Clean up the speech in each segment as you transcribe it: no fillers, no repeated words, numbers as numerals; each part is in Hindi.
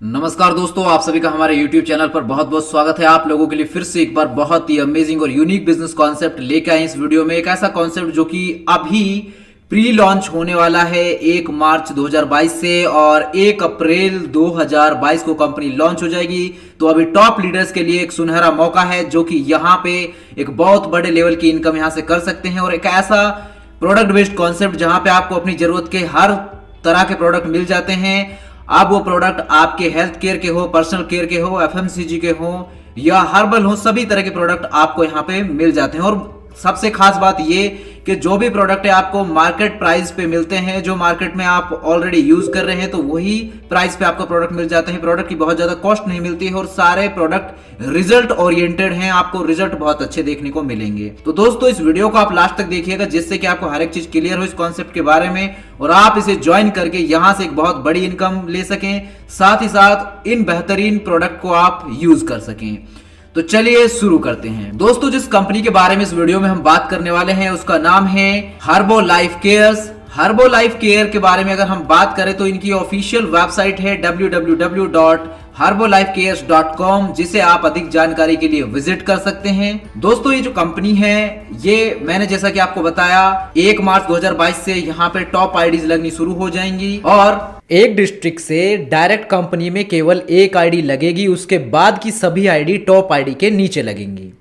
नमस्कार दोस्तों, आप सभी का हमारे YouTube चैनल पर बहुत बहुत स्वागत है। आप लोगों के लिए फिर से एक बार बहुत ही अमेजिंग और यूनिक बिजनेस कॉन्सेप्ट लेके आए इस वीडियो में। एक ऐसा कॉन्सेप्ट जो कि अभी प्री लॉन्च होने वाला है 1 मार्च 2022 से और 1 अप्रैल 2022 को कंपनी लॉन्च हो जाएगी। तो अभी टॉप लीडर्स के लिए एक सुनहरा मौका है जो कि यहाँ पे एक बहुत बड़े लेवल की इनकम यहाँ से कर सकते हैं। और एक ऐसा प्रोडक्ट बेस्ड कॉन्सेप्ट जहां पे आपको अपनी जरूरत के हर तरह के प्रोडक्ट मिल जाते हैं। अब वो प्रोडक्ट आपके हेल्थ केयर के हो, पर्सनल केयर के हो, एफएमसीजी के हो या हर्बल हो, सभी तरह के प्रोडक्ट आपको यहाँ पे मिल जाते हैं। और सबसे खास बात ये कि जो भी प्रोडक्ट है आपको मार्केट प्राइस पे मिलते हैं। जो मार्केट में आप ऑलरेडी यूज कर रहे हैं तो वही प्राइस पे आपको प्रोडक्ट मिल जाते हैं। प्रोडक्ट की बहुत ज्यादा कॉस्ट नहीं मिलती है और सारे प्रोडक्ट रिजल्ट ओरिएंटेड हैं। आपको रिजल्ट बहुत अच्छे देखने को मिलेंगे। तो दोस्तों इस वीडियो को आप लास्ट तक देखिएगा जिससे कि आपको हर एक चीज क्लियर हो इस कॉन्सेप्ट के बारे में और आप इसे ज्वाइन करके यहां से एक बहुत बड़ी इनकम ले सकें, साथ ही साथ इन बेहतरीन प्रोडक्ट को आप यूज कर सकें। तो चलिए शुरू करते हैं। दोस्तों जिस कंपनी के बारे में इस वीडियो में हम बात करने वाले हैं उसका नाम है हर्बो लाइफ केयर्स। हर्बो लाइफ केयर के बारे में अगर हम बात करें तो इनकी ऑफिशियल वेबसाइट है www.herbolifecares.com, जिसे आप अधिक जानकारी के लिए विजिट कर सकते हैं। दोस्तों ये जो कंपनी है ये मैंने जैसा कि आपको बताया 1 मार्च 2022 से यहाँ पे टॉप आईडीज लगनी शुरू हो जाएंगी और एक डिस्ट्रिक्ट से डायरेक्ट कंपनी में केवल एक आईडी लगेगी। उसके बाद की सभी आईडी टॉप आईडी के नीचे लगेंगी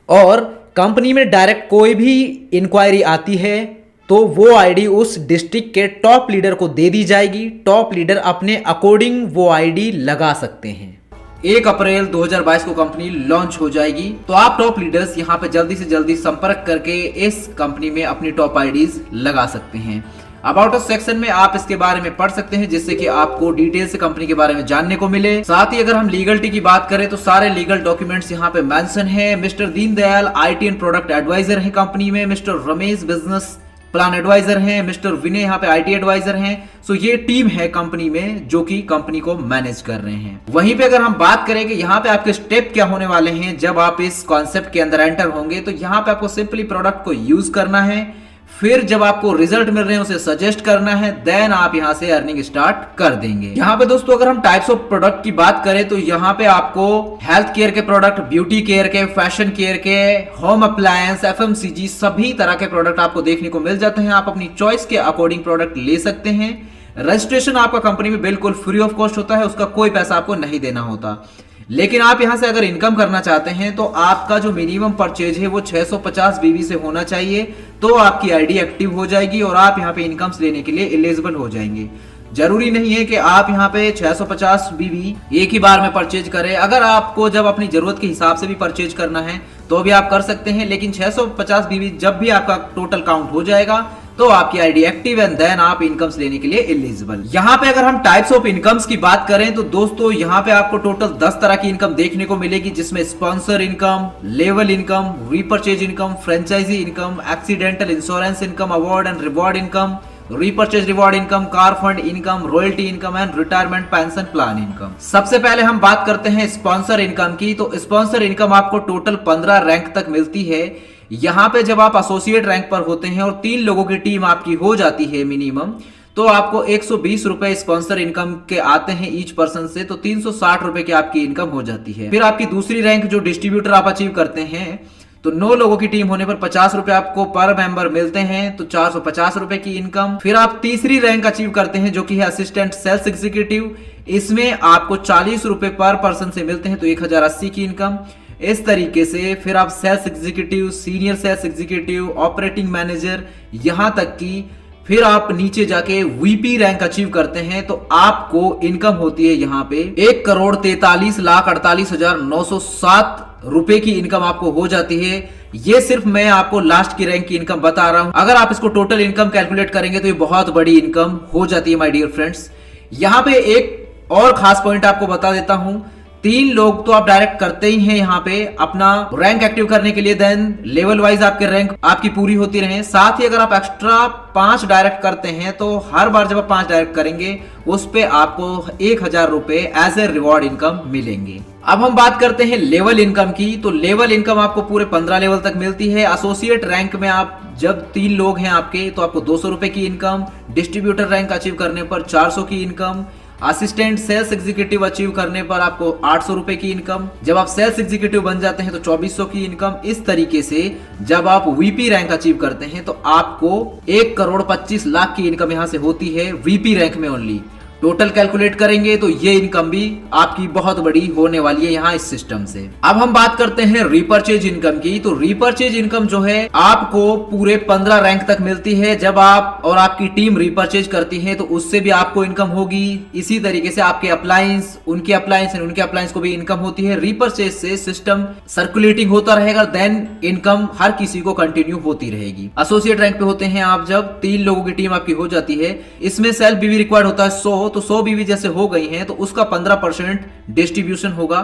और कंपनी में डायरेक्ट कोई भी इंक्वायरी आती है तो वो आईडी उस डिस्ट्रिक्ट के टॉप लीडर को दे दी जाएगी। टॉप लीडर अपने अकॉर्डिंग वो आईडी लगा सकते हैं। 1 अप्रैल 2022 को कंपनी लॉन्च हो जाएगी। तो आप टॉप लीडर्स यहाँ पे जल्दी से जल्दी संपर्क करके इस कंपनी में अपनी टॉप आईडीज लगा सकते हैं। अबाउट अस सेक्शन में आप इसके बारे में पढ़ सकते हैं जिससे कि आपको डिटेल से कंपनी के बारे में जानने को मिले। साथ ही अगर हम लीगलिटी की बात करें तो सारे लीगल डॉक्यूमेंट्स यहाँ पे मेंशन है। Mister Deendayal IT and product adviser है कंपनी में, mister Ramesh business plan adviser हैं, मिस्टर विनय यहाँ पे आईटी एडवाइजर हैं। सो ये टीम है कंपनी में जो कि कंपनी को मैनेज कर रहे हैं। वहीं पे अगर हम बात करें कि यहाँ पे आपके स्टेप क्या होने वाले हैं जब आप इस कॉन्सेप्ट के अंदर एंटर होंगे, तो यहाँ पे आपको सिंपली प्रोडक्ट को यूज करना है। फिर जब आपको रिजल्ट मिल रहे हैं उसे सजेस्ट करना है, देन आप यहां से अर्निंग स्टार्ट कर देंगे। यहां पे दोस्तों अगर हम टाइप्स ऑफ प्रोडक्ट की बात करें तो यहां पे आपको हेल्थ केयर के प्रोडक्ट, ब्यूटी केयर के, फैशन केयर के, होम अप्लायंस, एफएमसीजी सभी तरह के प्रोडक्ट आपको देखने को मिल जाते हैं। आप अपनी चॉइस के अकॉर्डिंग प्रोडक्ट ले सकते हैं। रजिस्ट्रेशन आपका कंपनी में बिल्कुल फ्री ऑफ कॉस्ट होता है, उसका कोई पैसा आपको नहीं देना होता। लेकिन आप यहां से अगर इनकम करना चाहते हैं तो आपका जो मिनिमम परचेज है वो 650 बीबी से होना चाहिए, तो आपकी आईडी एक्टिव हो जाएगी और आप यहां पे इनकम्स लेने के लिए एलिजिबल हो जाएंगे। जरूरी नहीं है कि आप यहां पे 650 बीबी एक ही बार में परचेज करें। अगर आपको जब अपनी जरूरत के हिसाब से भी परचेज करना है तो भी आप कर सकते हैं, लेकिन 650 बीबी जब भी आपका टोटल काउंट हो जाएगा तो आपकी आईडी एक्टिव एंड देन आप इनकम्स लेने के लिए एलिजिबल। यहाँ पे अगर हम टाइप्स ऑफ इनकम्स की बात करें तो दोस्तों यहाँ पे आपको टोटल 10 तरह की इनकम देखने को मिलेगी, जिसमें sponsor income, level income, repurchase income, franchisee income, accidental insurance income, award and reward income, repurchase reward income, car fund income, royalty income and retirement pension plan income. सबसे पहले हम बात करते हैं स्पॉन्सर इनकम की। तो स्पॉन्सर इनकम आपको टोटल 15 रैंक तक मिलती है। यहां पे जब आप एसोसिएट रैंक पर होते हैं और 3 लोगों की टीम आपकी हो जाती है मिनिमम, तो आपको 120 रुपए स्पॉन्सर इनकम के आते हैं ईच पर्सन से, तो 360 रुपए की आपकी इनकम हो जाती है। फिर आपकी दूसरी रैंक जो डिस्ट्रीब्यूटर आप अचीव करते हैं तो 9 लोगों की टीम होने पर 50 रुपए आपको पर मेंबर मिलते हैं, तो 450 रुपए की इनकम। फिर आप तीसरी रैंक अचीव करते हैं जो कि है असिस्टेंट सेल्स एग्जीक्यूटिव। इसमें आपको 40 रुपए पर पर्सन से मिलते हैं, तो 1080 की इनकम। इस तरीके से फिर आप sales executive, senior sales executive, operating manager, यहां तक कि फिर आप नीचे जाके वीपी रैंक अचीव करते हैं तो आपको इनकम होती है यहाँ पे 1,43,48,907 रुपए की इनकम आपको हो जाती है। ये सिर्फ मैं आपको लास्ट की रैंक की इनकम बता रहा हूं। अगर आप इसको टोटल इनकम कैलकुलेट करेंगे तो ये बहुत बड़ी इनकम हो जाती है माय डियर फ्रेंड्स। यहाँ पे एक और खास पॉइंट आपको बता देता हूं। 3 लोग तो आप डायरेक्ट करते ही हैं यहाँ पे अपना रैंक एक्टिव करने के लिए, देन लेवल वाइज आपके रैंक आपकी पूरी होती रहे। साथ ही अगर आप एक्स्ट्रा 5 डायरेक्ट करते हैं तो हर बार जब आप 5 डायरेक्ट करेंगे उस पे आपको 1000 रुपए एज ए रिवॉर्ड इनकम मिलेंगे। अब हम बात करते हैं लेवल इनकम की। तो लेवल इनकम आपको पूरे 15 लेवल तक मिलती है। एसोसिएट रैंक में आप जब 3 लोग हैं आपके तो आपको 200 रुपए की इनकम, डिस्ट्रीब्यूटर रैंक अचीव करने पर 400 की income, assistant sales executive achieve करने पर आपको 800 रुपए की इनकम, जब आप सेल्स एग्जीक्यूटिव बन जाते हैं तो 2400 की इनकम। इस तरीके से जब आप वीपी रैंक अचीव करते हैं तो आपको 1,25,00,000 की इनकम यहां से होती है वीपी रैंक में ओनली। टोटल कैलकुलेट करेंगे तो ये इनकम भी आपकी बहुत बड़ी होने वाली है यहाँ इस सिस्टम से। अब हम बात करते हैं रीपर्चेज इनकम की। तो रीपर्चेज इनकम जो है आपको पूरे 15 रैंक तक मिलती है। जब आप और आपकी टीम रीपर्चेज करती है तो उससे भी आपको इनकम होगी। इसी तरीके से आपके अप्लायंस, उनके अप्लायंस को भी इनकम होती है। रीपर्चेज से सिस्टम सर्कुलेटिंग होता रहेगा, देन इनकम हर किसी को कंटिन्यू होती रहेगी। एसोसिएट रैंक पे होते हैं आप जब 3 लोगों की टीम आपकी हो जाती है। इसमें सेल्फ बीवी रिक्वायर्ड होता है 100, तो 100 बीवी जैसे हो गई हैं तो उसका 15% डिस्ट्रीब्यूशन होगा।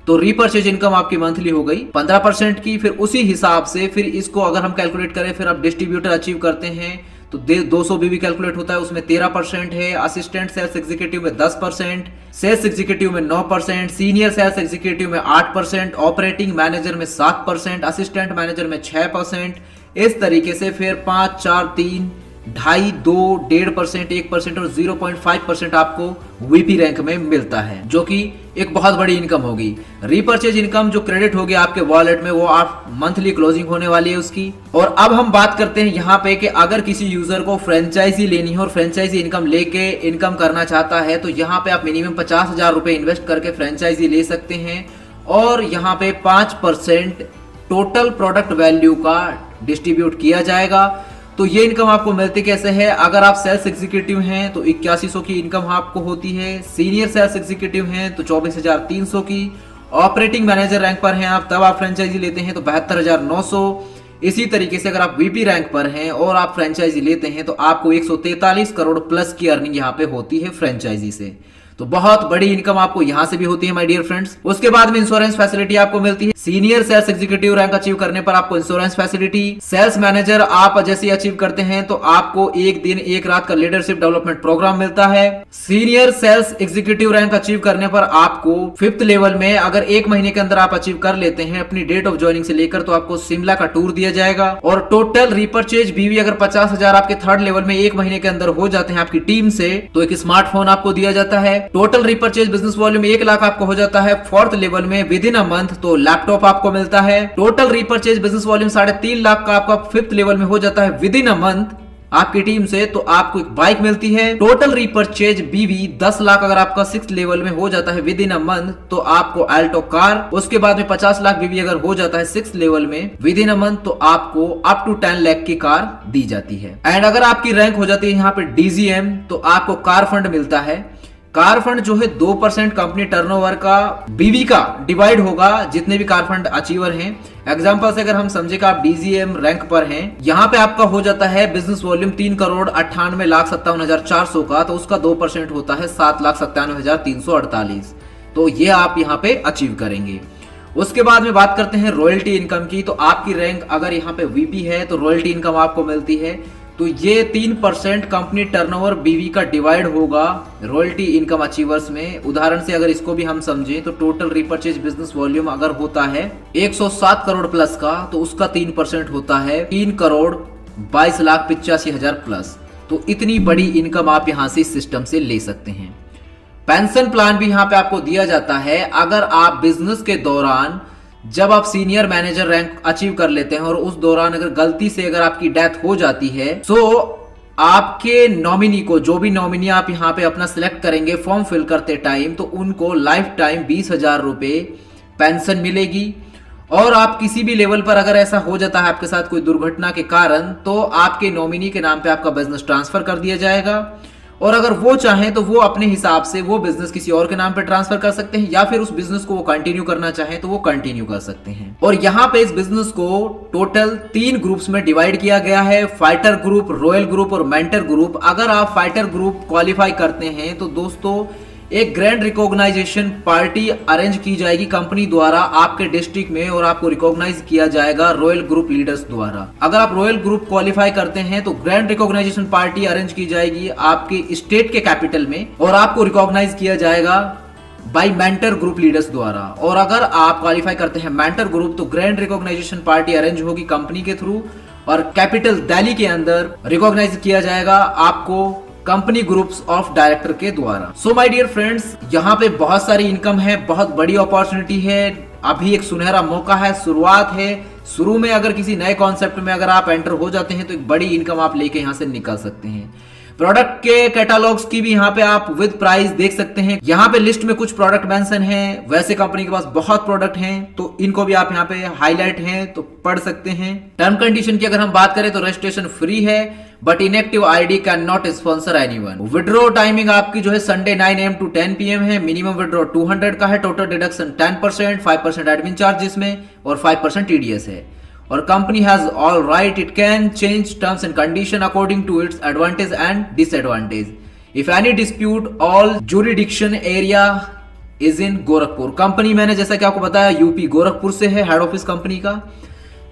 तो रीपर्चेज इनकम आपकी मंथली हो गई 15% की। फिर उसी हिसाब से फिर इसको अगर हम कैलकुलेट करें, फिर आप डिस्ट्रीब्यूटर अचीव करते हैं तो 200 बीवी कैलकुलेट होता है, उसमें 13% है। असिस्टेंट सेल्स एग्जीक्यूटिव में 10%, सेल्स एग्जीक्यूटिव में 9%, सीनियर सेल्स एग्जीक्यूटिव में 8%, ऑपरेटिंग मैनेजर में 7%, असिस्टेंट मैनेजर में 6%। इस तरीके से फिर 5, 4, 3, 2.5, 2, 1.5%, 1% और 0.5% आपको वीपी रैंक में मिलता है, जो कि एक बहुत बड़ी इनकम होगी। रीपर्चेज इनकम जो क्रेडिट होगी आपके वॉलेट में, वो आप मंथली क्लोजिंग होने वाली है उसकी। और अब हम बात करते हैं यहाँ पे कि अगर किसी यूजर को फ्रेंचाइजी लेनी है और फ्रेंचाइजी इनकम लेके इनकम करना चाहता है तो यहाँ पे आप मिनिमम 50,000 रुपए इन्वेस्ट करके फ्रेंचाइजी ले सकते हैं। और यहाँ पे 5% टोटल प्रोडक्ट वैल्यू का डिस्ट्रीब्यूट किया जाएगा। तो ये इनकम आपको मिलती कैसे है? अगर आप सेल्स एग्जीक्यूटिव हैं तो 8100 की इनकम आपको होती है। सीनियर सेल्स एग्जीक्यूटिव हैं तो 24,300 की। ऑपरेटिंग मैनेजर रैंक पर हैं आप, तब आप फ्रेंचाइजी लेते हैं तो 72,900। इसी तरीके से अगर आप वीपी रैंक पर हैं और आप फ्रेंचाइजी लेते हैं तो आपको 143 करोड़ प्लस की अर्निंग यहाँ पे होती है फ्रेंचाइजी से। तो बहुत बड़ी इनकम आपको यहां से भी होती है माय डियर फ्रेंड्स। उसके बाद में इंश्योरेंस फैसिलिटी आपको मिलती है। Senior sales executive rank achieve करने पर आपको इंश्योरेंस फैसिलिटी। सेल्स मैनेजर आप जैसे अचीव करते हैं तो आपको 1 दिन 1 रात का लीडरशिप डेवलपमेंट प्रोग्राम मिलता है। Senior sales executive rank achieve करने पर आपको 5th लेवल में अगर 1 महीने के अंदर आप अचीव कर लेते हैं अपनी डेट ऑफ ज्वाइनिंग से लेकर, तो आपको शिमला का टूर दिया जाएगा। और टोटल रीपर्चेज बीवी अगर 50,000 आपके 3rd लेवल में 1 महीने के अंदर हो जाते हैं आपकी टीम से, तो एक स्मार्टफोन आपको दिया जाता है। Total repurchase business volume 1 lakh आपको हो जाता है 4th लेवल में विद इन अ मंथ, तो लैपटॉप आपको मिलता है। Total repurchase business volume 3.5 lakh का आपका 5th लेवल में हो जाता है विद इन अ मंथ आपकी टीम से, तो आपको एक बाइक मिलती है। टोटल रीपर्चेज बीवी 10 लाख अगर आपका 6th लेवल में हो जाता है विद इन अ मंथ, तो आपको अल्टो कार। उसके बाद में 50 लाख बीवी अगर हो जाता है 6th लेवल में विद इन अ मंथ, तो आपको अप टू 10 लाख की कार दी जाती है। एंड अगर आपकी रैंक हो जाती है यहाँ पे डीजीएम, तो आपको कार फंड मिलता है। कार फंड जो है 2% कंपनी टर्नओवर का बीवी का डिवाइड होगा जितने भी कार फंड अचीवर हैं। एग्जांपल से अगर हम समझे कि आप डीजीएम रैंक पर हैं, यहाँ पे आपका हो जाता है बिजनेस वॉल्यूम 3,98,57,400 का, तो उसका 2% होता है 7,97,348। तो ये आप यहाँ पे अचीव करेंगे। उसके बाद में बात करते हैं रॉयल्टी इनकम की। तो आपकी रैंक अगर यहाँ पे वीपी है तो रॉयल्टी इनकम आपको मिलती है। तो ये 3% कंपनी टर्नओवर बीवी का डिवाइड होगा रॉयल्टी इनकम अचीवर्स में। उदाहरण से अगर इसको भी हम समझें तो टोटल रिपर्चेज बिजनेस वॉल्यूम अगर होता है 107 करोड़ प्लस का, तो उसका 3% होता है 3,22,85,000 प्लस। तो इतनी बड़ी इनकम आप यहां से इस सिस्टम से ले सकते हैं। पेंशन प्लान भी यहाँ पे आपको दिया जाता है। अगर आप बिजनेस के दौरान जब आप सीनियर मैनेजर रैंक अचीव कर लेते हैं और उस दौरान अगर गलती से अगर आपकी डेथ हो जाती है, तो आपके नॉमिनी को, जो भी नॉमिनी आप यहाँ पे अपना सिलेक्ट करेंगे फॉर्म फिल करते टाइम, तो उनको लाइफ टाइम 20,000 रुपए पेंशन मिलेगी। और आप किसी भी लेवल पर अगर ऐसा हो जाता है आपके साथ कोई दुर्घटना के कारण, तो आपके नॉमिनी के नाम पे आपका बिजनेस ट्रांसफर कर दिया जाएगा। और अगर वो चाहें तो वो अपने हिसाब से वो बिजनेस किसी और के नाम पे ट्रांसफर कर सकते हैं, या फिर उस बिजनेस को वो कंटिन्यू करना चाहें तो वो कंटिन्यू कर सकते हैं। और यहाँ पे इस बिजनेस को टोटल 3 ग्रुप्स में डिवाइड किया गया है, फाइटर ग्रुप, रॉयल ग्रुप और मेंटर ग्रुप। अगर आप फाइटर ग्रुप क्वालिफाई करते हैं तो दोस्तों एक ग्रैंड रिकॉग्नाइजेशन पार्टी अरेंज की जाएगी कंपनी द्वारा आपके डिस्ट्रिक्ट में, और आपको रिकॉग्नाइज किया जाएगा रॉयल ग्रुप लीडर्स द्वारा। अगर आप रॉयल ग्रुप क्वालिफाई करते हैं तो ग्रैंड रिकॉग्नाइजेशन पार्टी अरेंज की जाएगी आपके स्टेट के कैपिटल में, और आपको रिकॉग्नाइज किया जाएगा बाय मेंटर ग्रुप लीडर्स द्वारा। और अगर आप क्वालिफाई करते हैं मेंटर ग्रुप, तो ग्रैंड रिकॉग्नाइजेशन पार्टी अरेंज होगी कंपनी के थ्रू, और कैपिटल दिल्ली के अंदर रिकॉग्नाइज किया जाएगा आपको कंपनी ग्रुप्स ऑफ डायरेक्टर के द्वारा। सो माय डियर फ्रेंड्स, यहाँ पे बहुत सारी इनकम है, बहुत बड़ी अपॉर्चुनिटी है, अभी एक सुनहरा मौका है, शुरुआत है। शुरू में अगर किसी नए कॉन्सेप्ट में अगर आप एंटर हो जाते हैं तो एक बड़ी इनकम आप लेके यहाँ से निकल सकते हैं। प्रोडक्ट के कैटालॉग्स की भी यहाँ पे आप विद प्राइस देख सकते हैं। यहाँ पे लिस्ट में कुछ प्रोडक्ट मेंशन हैं, वैसे कंपनी के पास बहुत प्रोडक्ट हैं तो इनको भी आप यहाँ पे हाईलाइट हैं तो पढ़ सकते हैं। टर्म कंडीशन की अगर हम बात करें तो रजिस्ट्रेशन फ्री है, but inactive ID can not sponsor anyone. Withdraw timing आपकी जो है संडे 9 AM to 10 PM है। मिनिमम विड्रॉ 200 का है। टोटल डिडक्शन 10%, 5% एडमिन चार्जेस में और 5% TDS है। और company has all right, it can change terms and condition according to its advantage and disadvantage. If any dispute, all jurisdiction area is in Gorakhpur. Company मैंने जैसा कि आपको बताया यूपी गोरखपुर से है हेड ऑफिस कंपनी का।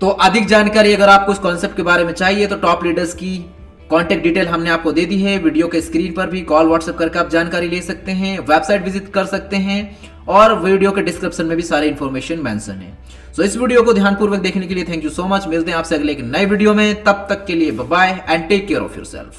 तो अधिक जानकारी अगर आपको इस कॉन्सेप्ट के बारे में चाहिए तो टॉप लीडर्स की कॉन्टैक्ट डिटेल हमने आपको दे दी है। वीडियो के स्क्रीन पर भी कॉल व्हाट्सएप करके आप जानकारी ले सकते हैं, वेबसाइट विजिट कर सकते हैं और वीडियो के डिस्क्रिप्शन में भी सारी इंफॉर्मेशन मेंशन है। सो इस वीडियो को ध्यानपूर्वक देखने के लिए थैंक यू सो मच। मिलते हैं आपसे अगले एक नए वीडियो में, तब तक के लिए bye bye and take care of yourself.